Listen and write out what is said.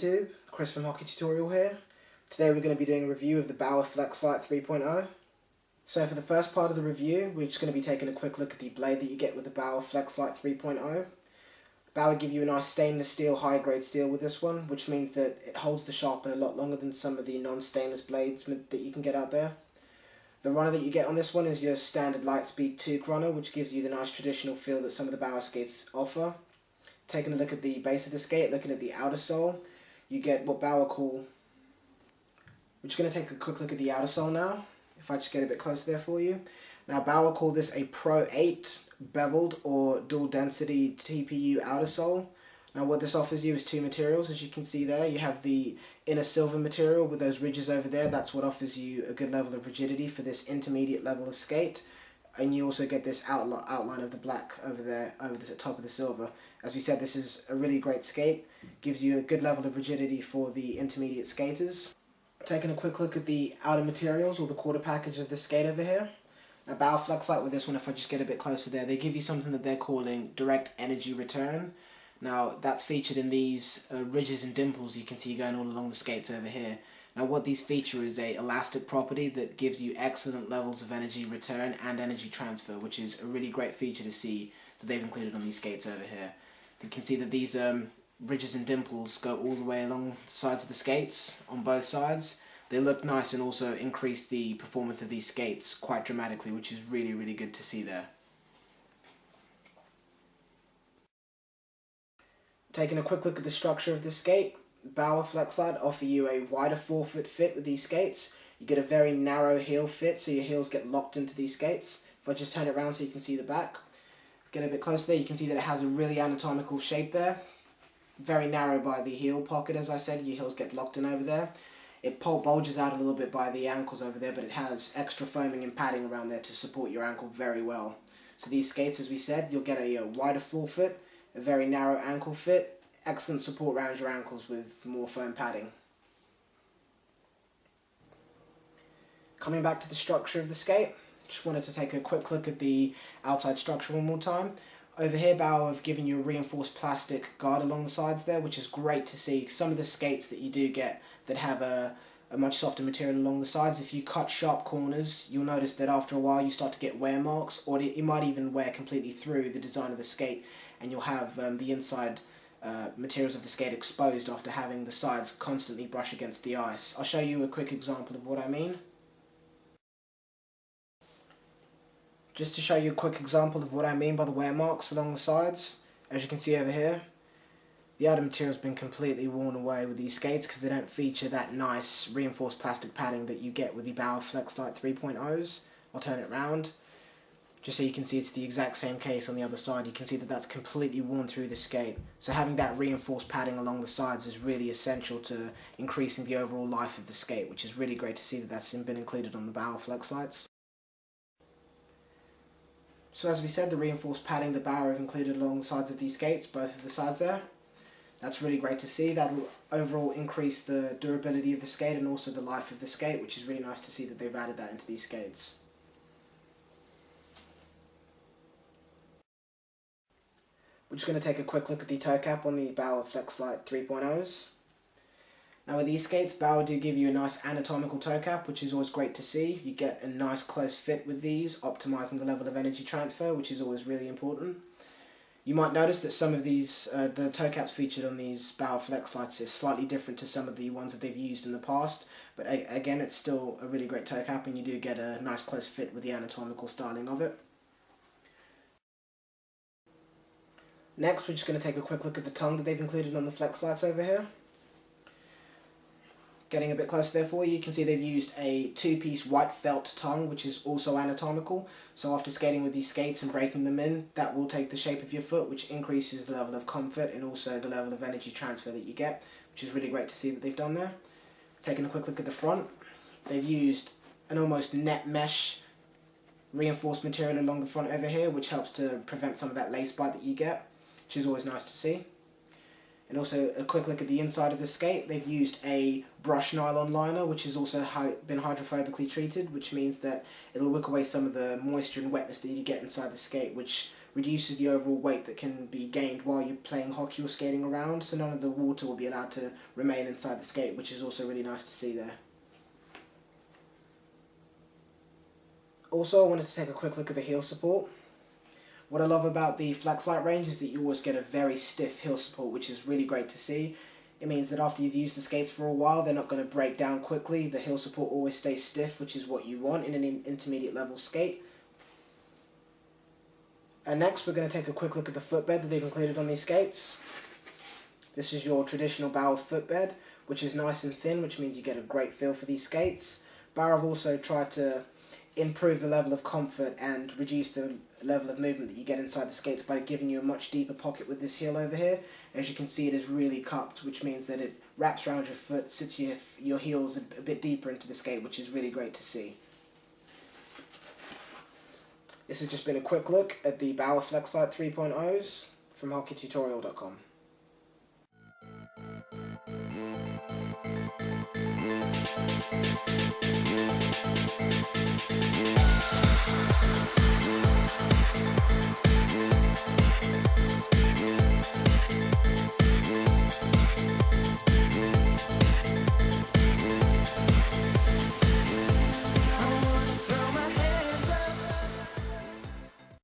YouTube, Chris from Hockey Tutorial here. Today we're going to be doing a review of the Bauer Flexlite 3.0. So for the first part of the review, we're just going to be taking a quick look at the blade that you get with the Bauer Flexlite 3.0. Bauer give you a nice stainless steel, high grade steel with this one, which means that it holds the sharpen a lot longer than some of the non-stainless blades that you can get out there. The runner that you get on this one is your standard Lightspeed Tuuk runner, which gives you the nice traditional feel that some of the Bauer skates offer. Taking a look at the base of the skate, looking at the outer sole, you get what Bauer call... We're just going to take a quick look at the outer sole now, if I just get a bit closer there for you. Now Bauer call this a Pro 8 beveled or dual density TPU outer sole. Now what this offers you is two materials, as you can see there. You have the inner silver material with those ridges over there. That's what offers you a good level of rigidity for this intermediate level of skate. And you also get this outline of the black over there, over the top of the silver. As we said, this is a really great skate. Gives you a good level of rigidity for the intermediate skaters. Taking a quick look at the outer materials, or the quarter package of the skate over here. Now Bauer Flexlite with this one, if I just get a bit closer there, they give you something that they're calling direct energy return. Now that's featured in these ridges and dimples you can see going all along the skates over here. Now what these feature is a elastic property that gives you excellent levels of energy return and energy transfer, which is a really great feature to see that they've included on these skates over here. You can see that these ridges and dimples go all the way along the sides of the skates on both sides. They look nice and also increase the performance of these skates quite dramatically, which is really, really good to see there. Taking a quick look at the structure of the skate, Bauer Flexlite offer you a wider forefoot fit with these skates. You get a very narrow heel fit, so your heels get locked into these skates. If I just turn it around so you can see the back, get a bit closer there, you can see that it has a really anatomical shape there. Very narrow by the heel pocket, as I said, your heels get locked in over there. It bulges out a little bit by the ankles over there, but it has extra foaming and padding around there to support your ankle very well. So these skates, as we said, you'll get a wider forefoot, a very narrow ankle fit, excellent support around your ankles with more foam padding. Coming back to the structure of the skate, just wanted to take a quick look at the outside structure one more time. Over here Bauer have given you a reinforced plastic guard along the sides there, which is great to see. Some of the skates that you do get that have a much softer material along the sides, if you cut sharp corners, you'll notice that after a while you start to get wear marks, or it might even wear completely through the design of the skate, and you'll have the inside materials of the skate exposed after having the sides constantly brush against the ice. I'll show you a quick example of what I mean. Just to show you a quick example of what I mean by the wear marks along the sides, as you can see over here, the outer material's been completely worn away with these skates because they don't feature that nice reinforced plastic padding that you get with the Bauer Flexlite 3.0s. I'll turn it around, just so you can see it's the exact same case on the other side. You can see that that's completely worn through the skate. So having that reinforced padding along the sides is really essential to increasing the overall life of the skate, which is really great to see that that's been included on the Bauer Flexlites. So as we said, the reinforced padding that Bauer have included along the sides of these skates, both of the sides there, that's really great to see. That'll overall increase the durability of the skate and also the life of the skate, which is really nice to see that they've added that into these skates. We're just going to take a quick look at the toe cap on the Bauer Flexlite 3.0s. Now with these skates, Bauer do give you a nice anatomical toe cap, which is always great to see. You get a nice close fit with these, optimizing the level of energy transfer, which is always really important. You might notice that some of these, the toe caps featured on these Bauer Flexlites is slightly different to some of the ones that they've used in the past, but again, it's still a really great toe cap and you do get a nice close fit with the anatomical styling of it. Next, we're just going to take a quick look at the tongue that they've included on the Flexlites over here. Getting a bit closer there for you, you can see they've used a two-piece white felt tongue, which is also anatomical. So after skating with these skates and breaking them in, that will take the shape of your foot, which increases the level of comfort and also the level of energy transfer that you get, which is really great to see that they've done there. Taking a quick look at the front, they've used an almost net mesh reinforced material along the front over here, which helps to prevent some of that lace bite that you get, which is always nice to see. And also a quick look at the inside of the skate. They've used a brush nylon liner, which has also been hydrophobically treated, which means that it'll wick away some of the moisture and wetness that you get inside the skate, which reduces the overall weight that can be gained while you're playing hockey or skating around, so none of the water will be allowed to remain inside the skate, which is also really nice to see there. Also, I wanted to take a quick look at the heel support. What I love about the Flexlite range is that you always get a very stiff heel support, which is really great to see. It means that after you've used the skates for a while, they're not going to break down quickly. The heel support always stays stiff, which is what you want in an intermediate level skate. And next, we're going to take a quick look at the footbed that they've included on these skates. This is your traditional Bauer footbed, which is nice and thin, which means you get a great feel for these skates. Bauer have also tried to improve the level of comfort and reduce the level of movement that you get inside the skates by giving you a much deeper pocket with this heel over here. As you can see, it is really cupped, which means that it wraps around your foot, sits your heels a bit deeper into the skate, which is really great to see. This has just been a quick look at the Bauer Flexlite 3.0s from hockeytutorial.com.